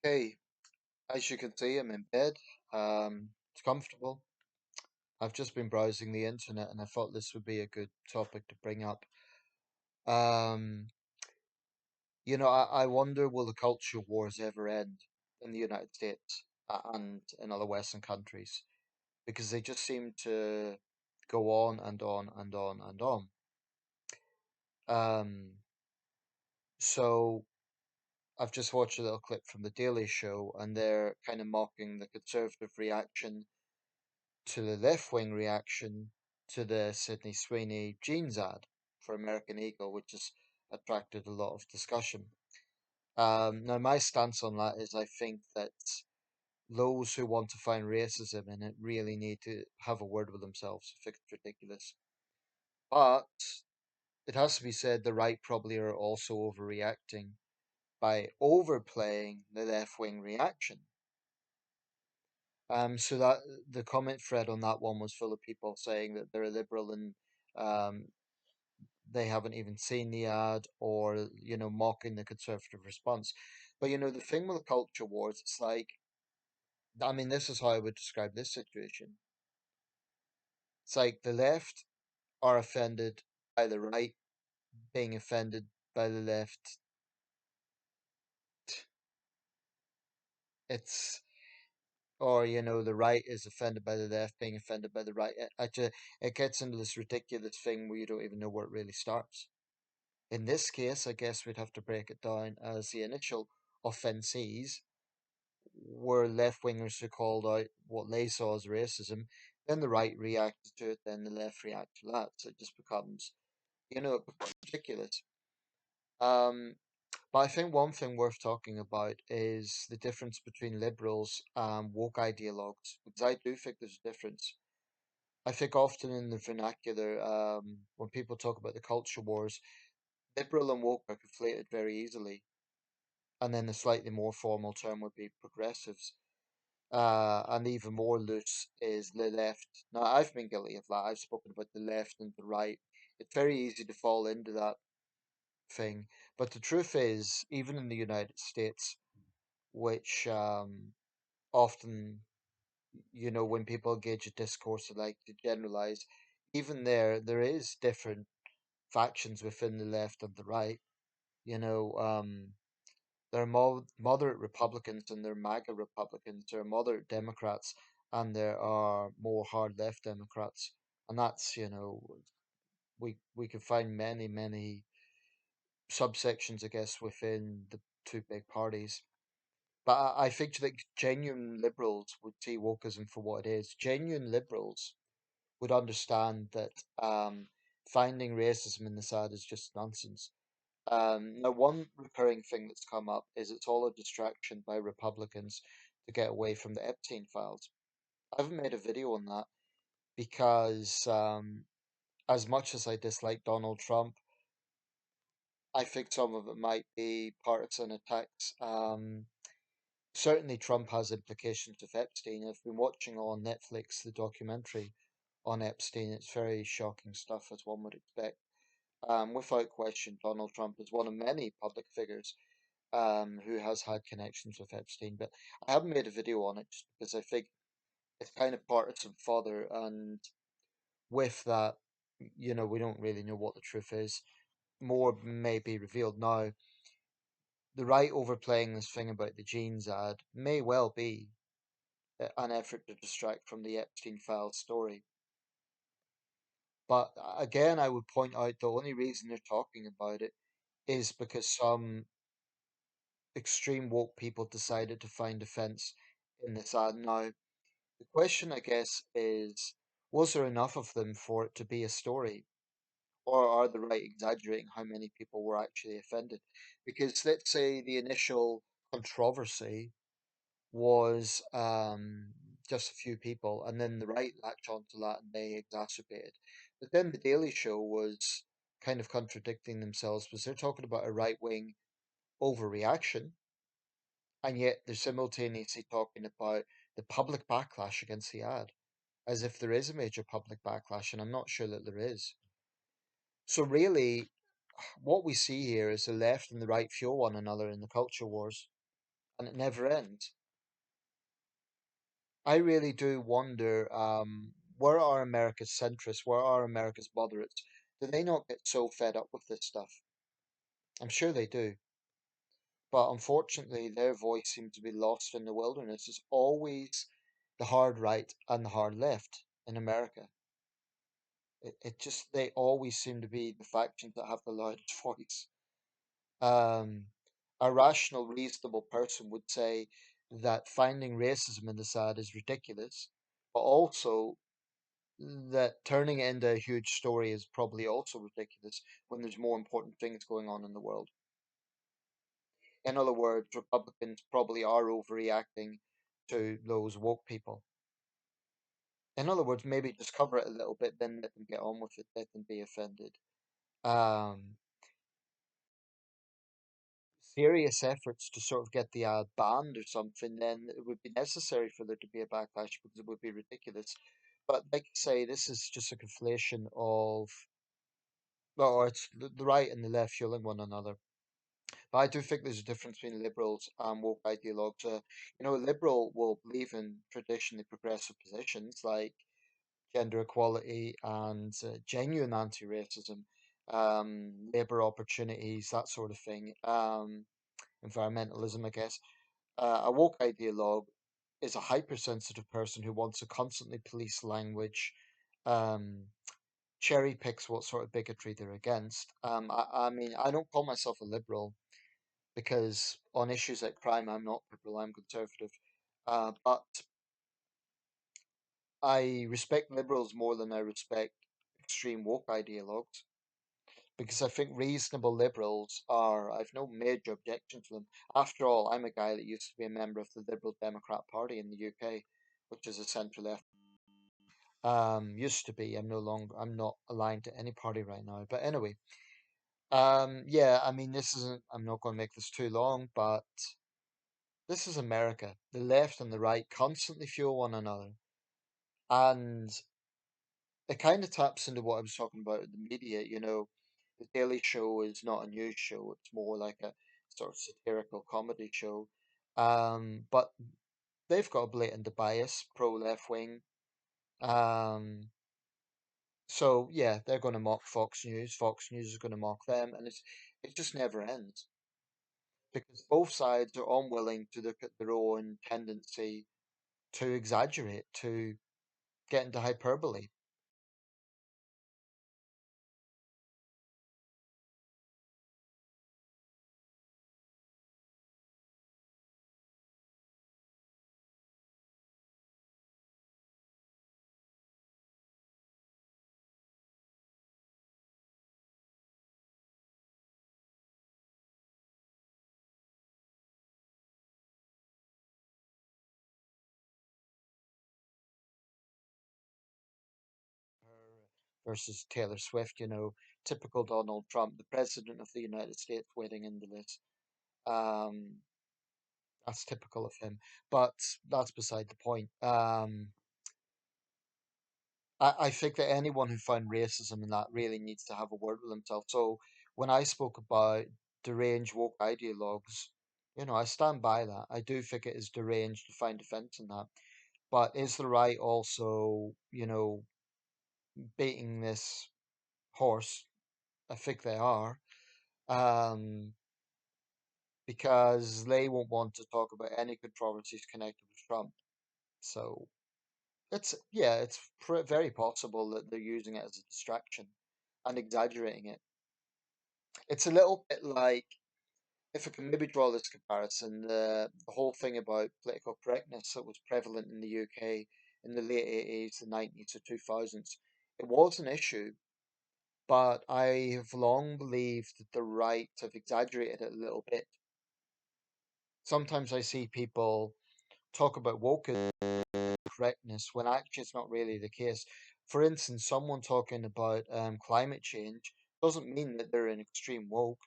Hey, as you can see, I'm in bed. It's comfortable. I've just been browsing the internet and I thought this would be a good topic to bring up. Um, I wonder, will the culture wars ever end in the United States and in other Western countries? Because they just seem to go on and on and on and on. Um, so I've just watched a little clip from The Daily Show and they're kind of mocking the conservative reaction to the left wing reaction to the Sydney Sweeney jeans ad for American Eagle, which has attracted a lot of discussion. Now, my stance on that is I think that those who want to find racism in it really need to have a word with themselves if it's ridiculous. But it has to be said the right probably are also overreacting by overplaying the left wing reaction. So that the comment thread on that one was full of people saying that they're a liberal and um, they haven't even seen the ad or, mocking the conservative response. But, the thing with the culture wars, it's like, I mean, this is how I would describe this situation. It's like the left are offended by the right being offended by the left. It's, or, the right is offended by the left being offended by the right. It gets into this ridiculous thing where you don't even know where it really starts. In this case, I guess we'd have to break it down as the initial offensees were left wingers who called out what they saw as racism. Then the right reacted to it, then the left reacted to that. So it just becomes, it becomes ridiculous. Um, but I think one thing worth talking about is the difference between liberals and woke ideologues, because I do think there's a difference. I think often in the vernacular, when people talk about the culture wars, liberal and woke are conflated very easily. And then the slightly more formal term would be progressives. And even more loose is the left. Now, I've been guilty of that. I've spoken about the left and the right. It's very easy to fall into that thing. But the truth is, even in the United States, which often, when people engage a discourse, they like to generalize, even there is different factions within the left and the right. You know, there are moderate Republicans and there are MAGA Republicans. There are moderate Democrats and there are more hard left Democrats. And that's, we can find many subsections, I guess, within the two big parties. But I think that genuine liberals would see wokeism for what it is. Genuine liberals would understand that finding racism in the side is just nonsense. Now, one recurring thing that's come up is it's all a distraction by Republicans to get away from the Epstein Files. I haven't made a video on that because, as much as I dislike Donald Trump, I think some of it might be partisan attacks. Certainly, Trump has implications with Epstein. I've been watching on Netflix the documentary on Epstein. It's very shocking stuff, as one would expect. Without question, Donald Trump is one of many public figures who has had connections with Epstein, but I haven't made a video on it just because I think it's kind of partisan fodder, and with that, we don't really know what the truth is. More may be revealed now. The right overplaying this thing about the jeans ad may well be an effort to distract from the Epstein Files story. But again, I would point out the only reason they're talking about it is because some extreme woke people decided to find offense in this ad. Now, the question, I guess, is was there enough of them for it to be a story? Or are the right exaggerating how many people were actually offended? Because let's say the initial controversy was just a few people, and then the right latched onto that and they exacerbated. But then the Daily Show was kind of contradicting themselves because they're talking about a right wing overreaction, and yet they're simultaneously talking about the public backlash against the ad, as if there is a major public backlash, and I'm not sure that there is. So really, what we see here is the left and the right fuel one another in the culture wars. and it never ends. I really do wonder, where are America's centrists? Where are America's moderates? Do they not get so fed up with this stuff? I'm sure they do. But unfortunately, their voice seems to be lost in the wilderness. It's always the hard right and the hard left in America. It just, they always seem to be the factions that have the loudest voice. Um, a rational, reasonable person would say that finding racism in the South is ridiculous, but also that turning it into a huge story is probably also ridiculous when there's more important things going on in the world. In other words, Republicans probably are overreacting to those woke people. In other words, maybe just cover it a little bit, then let them get on with it, let them be offended. Um, Serious efforts to sort of get the ad banned or something, then it would be necessary for there to be a backlash because it would be ridiculous. But like I say, this is just a conflation of, well, it's the right and the left fueling one another. But I do think there's a difference between liberals and woke ideologues. A liberal will believe in traditionally progressive positions like gender equality and genuine anti-racism, labor opportunities, that sort of thing. Environmentalism, I guess. A woke ideologue is a hypersensitive person who wants to constantly police language, um, cherry picks what sort of bigotry they're against. I mean, I don't call myself a liberal because on issues like crime, I'm not liberal, I'm conservative. But I respect liberals more than I respect extreme woke ideologues because I think reasonable liberals are, I've no major objection to them. After all, I'm a guy that used to be a member of the Liberal Democrat Party in the UK, which is a centre left. Used to be. I'm no longer. I'm not aligned to any party right now. But anyway, yeah. I mean, this isn't. I'm not going to make this too long, but this is America. The left and the right constantly fuel one another, and it kind of taps into what I was talking about with the media. The Daily Show is not a news show; it's more like a sort of satirical comedy show. But they've got a blatant bias, pro left wing. Um, so yeah, they're going to mock Fox News. Fox News is going to mock them, and it just never ends because both sides are unwilling to look at their own tendency to exaggerate, to get into hyperbole. Her versus Taylor Swift, typical Donald Trump, the president of the United States, wading into this. Um, that's typical of him, but that's beside the point. I think that anyone who found racism in that really needs to have a word with himself. So when I spoke about deranged woke ideologues, I stand by that. I do think it is deranged to find offense in that. But is the right also, beating this horse? I think they are. Um, because they won't want to talk about any controversies connected with Trump. So it's very possible that they're using it as a distraction and exaggerating it. It's a little bit like, if I can maybe draw this comparison, the whole thing about political correctness that was prevalent in the UK in the late 80s, the 90s, the 2000s. It was an issue, but I have long believed that the right have exaggerated it a little bit. Sometimes I see people talk about woke correctness when actually it's not really the case. For instance, someone talking about climate change doesn't mean that they're an extreme woke.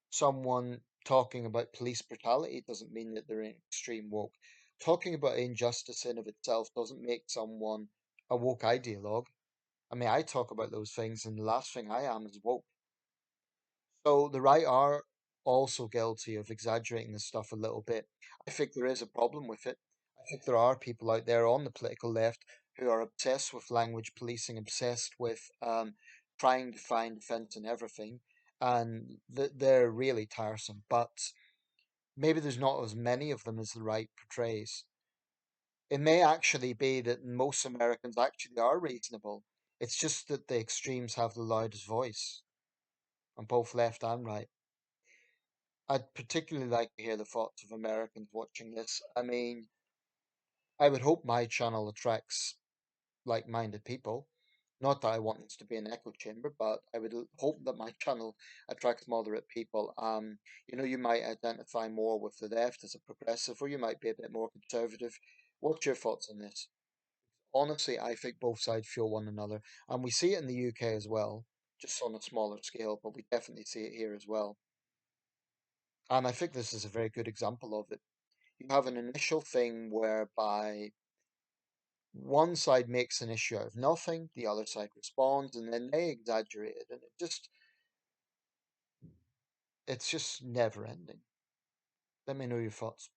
Someone talking about police brutality doesn't mean that they're an extreme woke. Talking about injustice in of itself doesn't make someone a woke ideologue. I mean, I talk about those things, and the last thing I am is woke. So the right are also guilty of exaggerating this stuff a little bit. I think there is a problem with it. I think there are people out there on the political left who are obsessed with language policing, obsessed with trying to find offence in everything, and they're really tiresome. But maybe there's not as many of them as the right portrays. It may actually be that most Americans actually are reasonable. It's just that the extremes have the loudest voice on both left and right. I'd particularly like to hear the thoughts of Americans watching this. I mean, I would hope my channel attracts like-minded people. Not that I want this to be an echo chamber, but I would hope that my channel attracts moderate people. You might identify more with the left as a progressive, or you might be a bit more conservative. What's your thoughts on this? Honestly, I think both sides fuel one another, and we see it in the UK as well, just on a smaller scale, but we definitely see it here as well. And I think this is a very good example of it. You have an initial thing whereby one side makes an issue out of nothing, the other side responds, and then they exaggerate it, and it's just never ending. Let me know your thoughts.